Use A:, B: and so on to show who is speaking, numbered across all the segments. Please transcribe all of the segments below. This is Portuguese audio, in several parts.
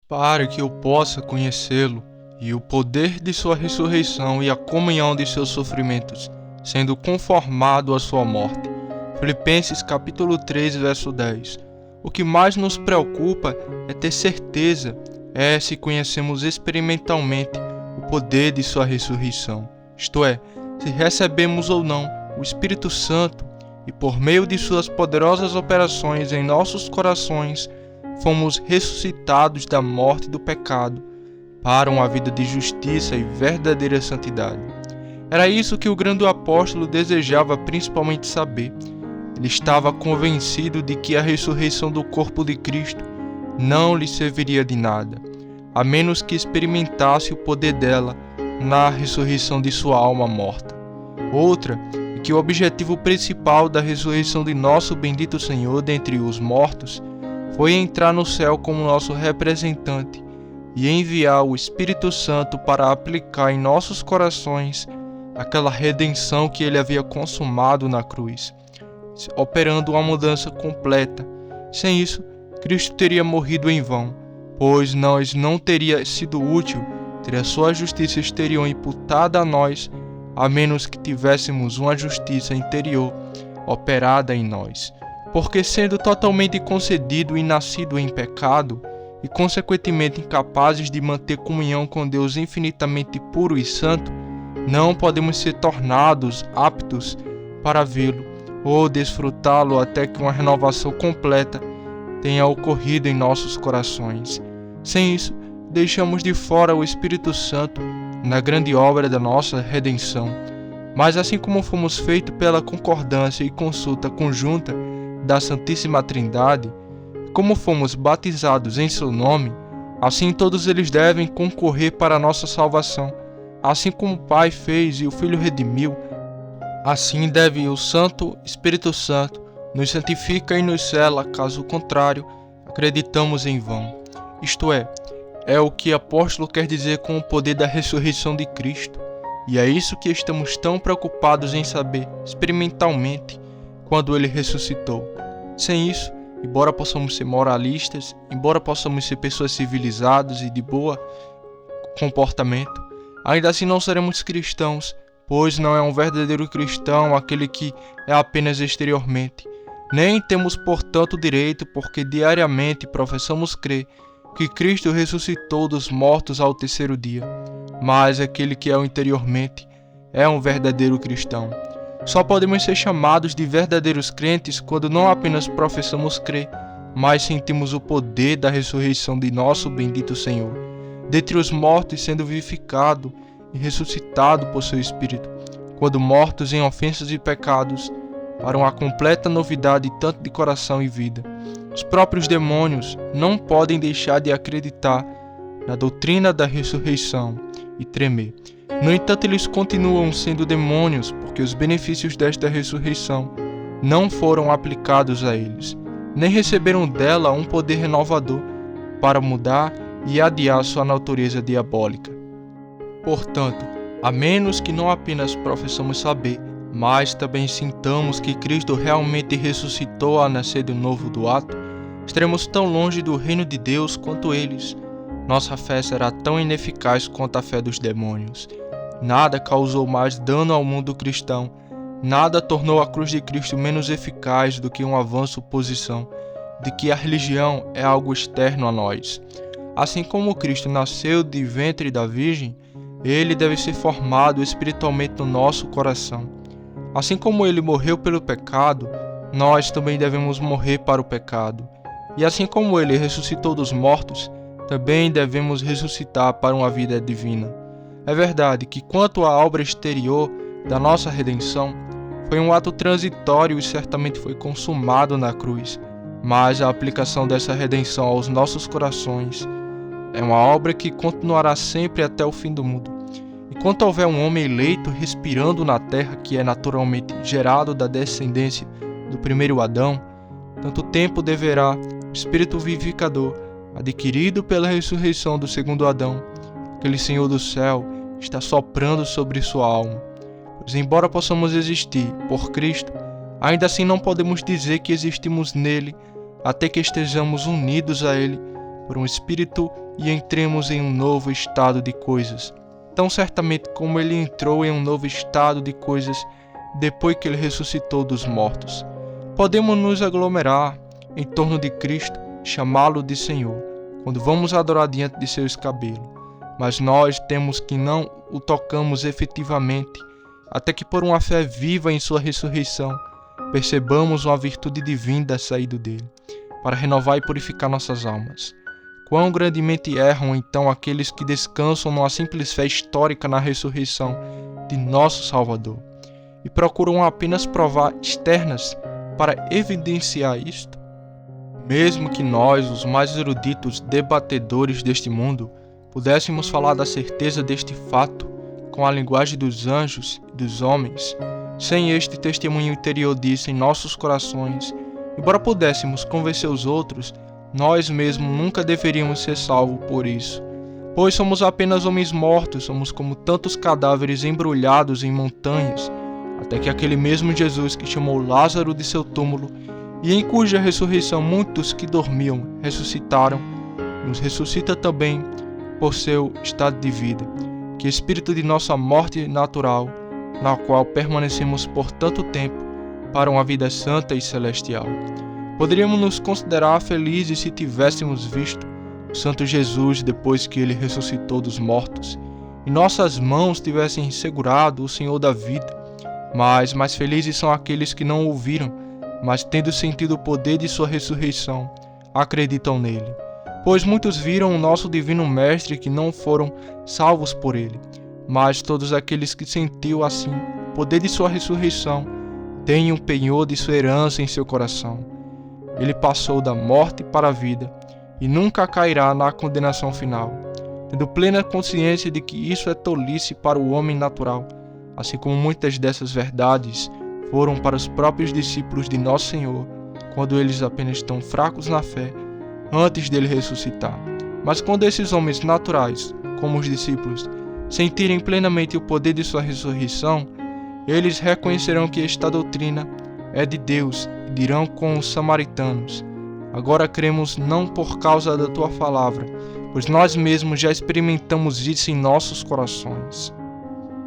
A: para que eu possa conhecê-lo e o poder de sua ressurreição e a comunhão de seus sofrimentos, sendo conformado à sua morte. Filipenses capítulo 3, verso 10. O que mais nos preocupa é ter certeza, se conhecemos experimentalmente o poder de sua ressurreição, isto é, se recebemos ou não o Espírito Santo e por meio de suas poderosas operações em nossos corações, fomos ressuscitados da morte do pecado para uma vida de justiça e verdadeira santidade. Era isso que o grande apóstolo desejava principalmente saber. Ele estava convencido de que a ressurreição do corpo de Cristo não lhe serviria de nada, a menos que experimentasse o poder dela na ressurreição de sua alma morta. Outra é que o objetivo principal da ressurreição de nosso bendito Senhor dentre os mortos foi entrar no céu como nosso representante e enviar o Espírito Santo para aplicar em nossos corações aquela redenção que ele havia consumado na cruz, operando uma mudança completa. Sem isso, Cristo teria morrido em vão, pois nós não teria sido útil ter a sua justiça exterior imputada a nós, a menos que tivéssemos uma justiça interior operada em nós. Porque sendo totalmente concedido e nascido em pecado, e consequentemente incapazes de manter comunhão com Deus infinitamente puro e santo, não podemos ser tornados aptos para vê-lo ou desfrutá-lo até que uma renovação completa tenha ocorrido em nossos corações. Sem isso, deixamos de fora o Espírito Santo na grande obra da nossa redenção. Mas assim como fomos feitos pela concordância e consulta conjunta da Santíssima Trindade, como fomos batizados em seu nome, assim todos eles devem concorrer para a nossa salvação. Assim como o Pai fez e o Filho redimiu, assim deve o Santo Espírito Santo nos santifica e nos sela, caso contrário, acreditamos em vão. Isto é o que o apóstolo quer dizer com o poder da ressurreição de Cristo. E é isso que estamos tão preocupados em saber experimentalmente quando ele ressuscitou. Sem isso, embora possamos ser moralistas, embora possamos ser pessoas civilizadas e de boa comportamento, ainda assim não seremos cristãos, pois não é um verdadeiro cristão aquele que é apenas exteriormente. Nem temos, portanto, direito, porque diariamente professamos crer que Cristo ressuscitou dos mortos ao terceiro dia, mas aquele que é o interiormente é um verdadeiro cristão. Só podemos ser chamados de verdadeiros crentes quando não apenas professamos crer, mas sentimos o poder da ressurreição de nosso bendito Senhor, dentre os mortos sendo vivificado e ressuscitado por seu Espírito, quando mortos em ofensas e pecados, para uma completa novidade tanto de coração e vida. Os próprios demônios não podem deixar de acreditar na doutrina da ressurreição e tremer. No entanto, eles continuam sendo demônios porque os benefícios desta ressurreição não foram aplicados a eles, nem receberam dela um poder renovador para mudar e adiar sua natureza diabólica. Portanto, a menos que não apenas professamos saber, mas também sintamos que Cristo realmente ressuscitou ao nascer de novo do ato, estaremos tão longe do reino de Deus quanto eles. Nossa fé será tão ineficaz quanto a fé dos demônios. Nada causou mais dano ao mundo cristão, nada tornou a cruz de Cristo menos eficaz do que um avanço posição de que a religião é algo externo a nós. Assim como Cristo nasceu de ventre da Virgem, ele deve ser formado espiritualmente no nosso coração. Assim como ele morreu pelo pecado, nós também devemos morrer para o pecado. E assim como ele ressuscitou dos mortos, também devemos ressuscitar para uma vida divina. É verdade que quanto à obra exterior da nossa redenção, foi um ato transitório e certamente foi consumado na cruz, mas a aplicação dessa redenção aos nossos corações é uma obra que continuará sempre até o fim do mundo. Enquanto houver um homem eleito respirando na terra que é naturalmente gerado da descendência do primeiro Adão, tanto tempo deverá o Espírito vivificador, adquirido pela ressurreição do segundo Adão, aquele Senhor do céu, está soprando sobre sua alma. Pois embora possamos existir por Cristo, ainda assim não podemos dizer que existimos nele até que estejamos unidos a ele por um Espírito e entremos em um novo estado de coisas, tão certamente como ele entrou em um novo estado de coisas depois que ele ressuscitou dos mortos. Podemos nos aglomerar em torno de Cristo, chamá-lo de Senhor, quando vamos adorar diante de seu escabelo, mas nós temos que não o tocamos efetivamente, até que por uma fé viva em sua ressurreição, percebamos uma virtude divina saído dele, para renovar e purificar nossas almas. Quão grandemente erram então aqueles que descansam numa simples fé histórica na ressurreição de nosso Salvador, e procuram apenas provar externas para evidenciar isto? Mesmo que nós, os mais eruditos debatedores deste mundo, pudéssemos falar da certeza deste fato com a linguagem dos anjos e dos homens, sem este testemunho interior disso em nossos corações, embora pudéssemos convencer os outros, nós mesmos nunca deveríamos ser salvos por isso, pois somos apenas homens mortos, somos como tantos cadáveres embrulhados em montanhas, até que aquele mesmo Jesus que chamou Lázaro de seu túmulo e em cuja ressurreição muitos que dormiam ressuscitaram, nos ressuscita também por seu estado de vida, que espírito de nossa morte natural, na qual permanecemos por tanto tempo para uma vida santa e celestial. Poderíamos nos considerar felizes se tivéssemos visto o Santo Jesus depois que ele ressuscitou dos mortos e nossas mãos tivessem segurado o Senhor da vida, mas mais felizes são aqueles que não ouviram, mas tendo sentido o poder de sua ressurreição, acreditam nele. Pois muitos viram o nosso divino Mestre que não foram salvos por ele, mas todos aqueles que sentiu assim o poder de sua ressurreição têm um penhor de sua herança em seu coração. Ele passou da morte para a vida e nunca cairá na condenação final, tendo plena consciência de que isso é tolice para o homem natural, assim como muitas dessas verdades foram para os próprios discípulos de Nosso Senhor, quando eles apenas estão fracos na fé, antes dele ressuscitar. Mas quando esses homens naturais, como os discípulos, sentirem plenamente o poder de sua ressurreição, eles reconhecerão que esta doutrina é de Deus e dirão com os samaritanos: agora cremos não por causa da tua palavra, pois nós mesmos já experimentamos isso em nossos corações.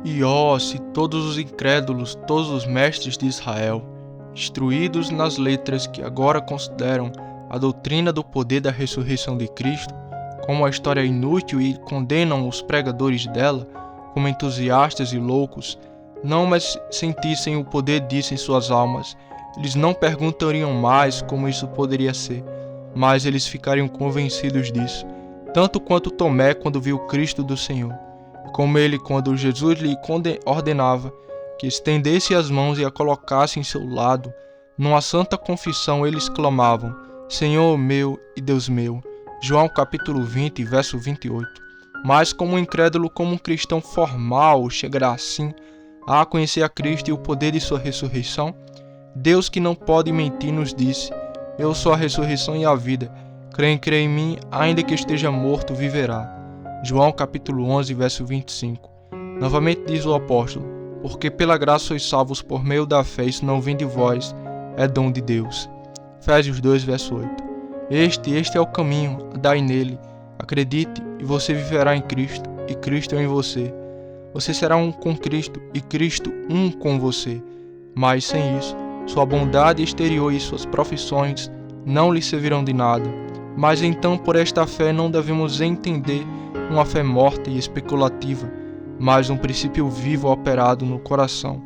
A: E se todos os incrédulos, todos os mestres de Israel, instruídos nas letras que agora consideram a doutrina do poder da ressurreição de Cristo como uma história inútil e condenam os pregadores dela como entusiastas e loucos, não mais sentissem o poder disso em suas almas, eles não perguntariam mais como isso poderia ser, mas eles ficariam convencidos disso, tanto quanto Tomé quando viu Cristo do Senhor, como ele quando Jesus lhe ordenava que estendesse as mãos e a colocasse em seu lado. Numa santa confissão eles clamavam: Senhor meu e Deus meu. João capítulo 20, verso 28. Mas como um incrédulo, como um cristão formal, chegará assim a conhecer a Cristo e o poder de sua ressurreição? Deus, que não pode mentir, nos disse: eu sou a ressurreição e a vida. Quem crê em mim, ainda que esteja morto, viverá. João capítulo 11, verso 25. Novamente diz o apóstolo: porque pela graça sois salvos por meio da fé, isso não vem de vós, é dom de Deus. Efésios 2, verso 8. Este é o caminho, andai nele, acredite e você viverá em Cristo, e Cristo em você. Você será um com Cristo e Cristo um com você. Mas sem isso, sua bondade exterior e suas profissões não lhe servirão de nada. Mas então por esta fé não devemos entender uma fé morta e especulativa, mas um princípio vivo operado no coração,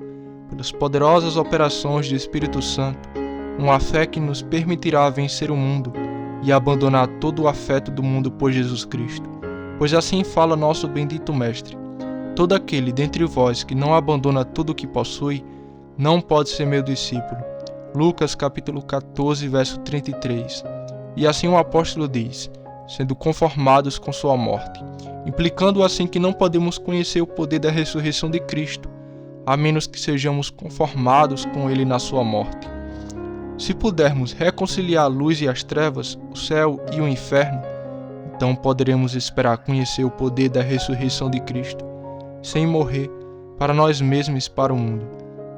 A: pelas poderosas operações do Espírito Santo, uma fé que nos permitirá vencer o mundo e abandonar todo o afeto do mundo por Jesus Cristo. Pois assim fala nosso bendito Mestre: todo aquele dentre vós que não abandona tudo o que possui, não pode ser meu discípulo. Lucas capítulo 14, verso 33. E assim o apóstolo diz: sendo conformados com sua morte, implicando assim que não podemos conhecer o poder da ressurreição de Cristo, a menos que sejamos conformados com ele na sua morte. Se pudermos reconciliar a luz e as trevas, o céu e o inferno, então poderemos esperar conhecer o poder da ressurreição de Cristo, sem morrer, para nós mesmos e para o mundo.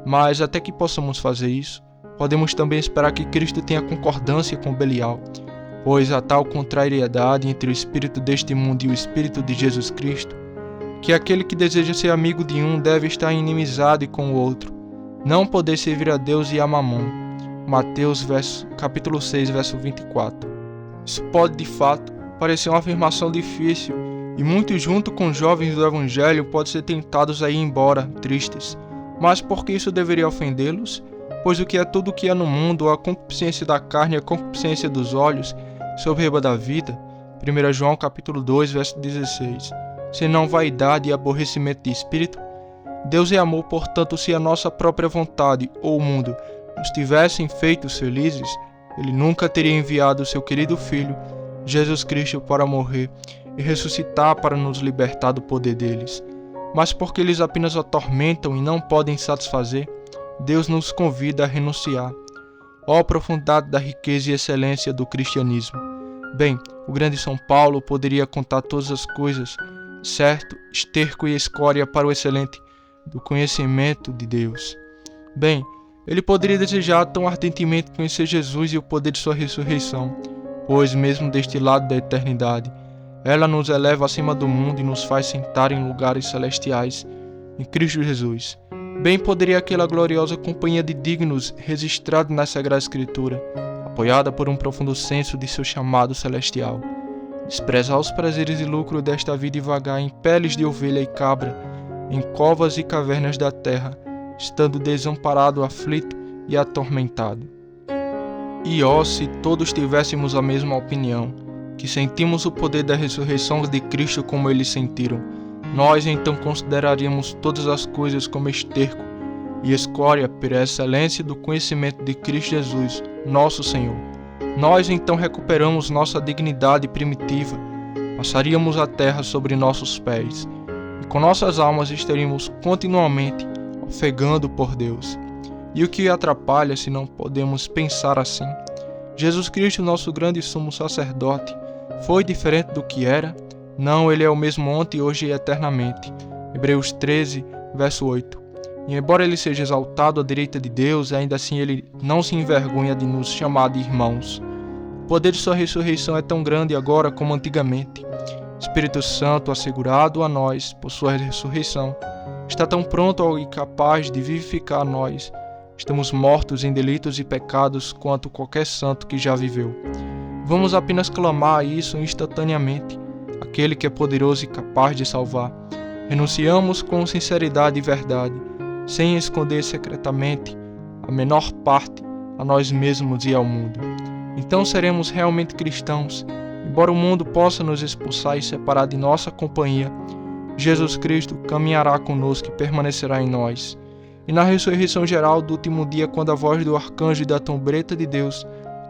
A: Mas até que possamos fazer isso, podemos também esperar que Cristo tenha concordância com Belial, pois há tal contrariedade entre o espírito deste mundo e o espírito de Jesus Cristo, que aquele que deseja ser amigo de um deve estar em inimizade com o outro, não poder servir a Deus e a Mamon. Mateus capítulo 6, verso 24. Isso pode, de fato, parecer uma afirmação difícil, e muitos, junto com os jovens do Evangelho, podem ser tentados a ir embora, tristes. Mas por que isso deveria ofendê-los? Pois o que é tudo o que há no mundo, a concupiscência da carne e a concupiscência dos olhos, soberba da vida, 1 João capítulo 2, verso 16, senão vaidade e aborrecimento de espírito? Deus é amor, portanto, se a nossa própria vontade, ou o mundo, nos tivessem feitos felizes, Ele nunca teria enviado o seu querido Filho, Jesus Cristo, para morrer e ressuscitar para nos libertar do poder deles. Mas porque eles apenas atormentam e não podem satisfazer, Deus nos convida a renunciar. Ó profundidade da riqueza e excelência do cristianismo! Bem, o grande São Paulo poderia contar todas as coisas, certo, esterco e escória para o excelente do conhecimento de Deus. Bem, ele poderia desejar tão ardentemente conhecer Jesus e o poder de sua ressurreição, pois mesmo deste lado da eternidade, ela nos eleva acima do mundo e nos faz sentar em lugares celestiais em Cristo Jesus. Bem poderia aquela gloriosa companhia de dignos registrada na Sagrada Escritura, apoiada por um profundo senso de seu chamado celestial, desprezar os prazeres e lucro desta vida e vagar em peles de ovelha e cabra, em covas e cavernas da terra, estando desamparado, aflito e atormentado. E ó, se todos tivéssemos a mesma opinião, que sentimos o poder da ressurreição de Cristo como eles sentiram, nós então consideraríamos todas as coisas como esterco e escória pela excelência do conhecimento de Cristo Jesus, nosso Senhor. Nós então recuperamos nossa dignidade primitiva, passaríamos a terra sobre nossos pés, e com nossas almas estaríamos continuamente ofegando por Deus. E o que atrapalha se não podemos pensar assim? Jesus Cristo, nosso grande sumo sacerdote, foi diferente do que era? Não, ele é o mesmo ontem, hoje e eternamente. Hebreus 13, verso 8. E embora ele seja exaltado à direita de Deus, ainda assim ele não se envergonha de nos chamar de irmãos. O poder de sua ressurreição é tão grande agora como antigamente. O Espírito Santo, assegurado a nós por sua ressurreição, está tão pronto e capaz de vivificar nós. Estamos mortos em delitos e pecados quanto qualquer santo que já viveu. Vamos apenas clamar isso instantaneamente, aquele que é poderoso e capaz de salvar. Renunciamos com sinceridade e verdade, sem esconder secretamente a menor parte a nós mesmos e ao mundo. Então seremos realmente cristãos, embora o mundo possa nos expulsar e separar de nossa companhia. Jesus Cristo caminhará conosco e permanecerá em nós. E na ressurreição geral do último dia, quando a voz do arcanjo e da trombeta de Deus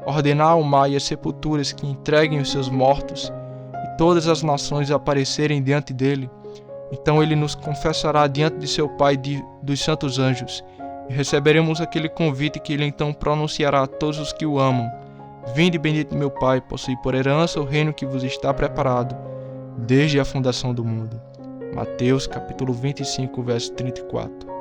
A: ordenar ao mar e às sepulturas que entreguem os seus mortos, e todas as nações aparecerem diante dele, então ele nos confessará diante de seu Pai e dos santos anjos, e receberemos aquele convite que ele então pronunciará a todos os que o amam. Vinde, bendito meu Pai, possui por herança o reino que vos está preparado desde a fundação do mundo. Mateus capítulo 25, verso 34.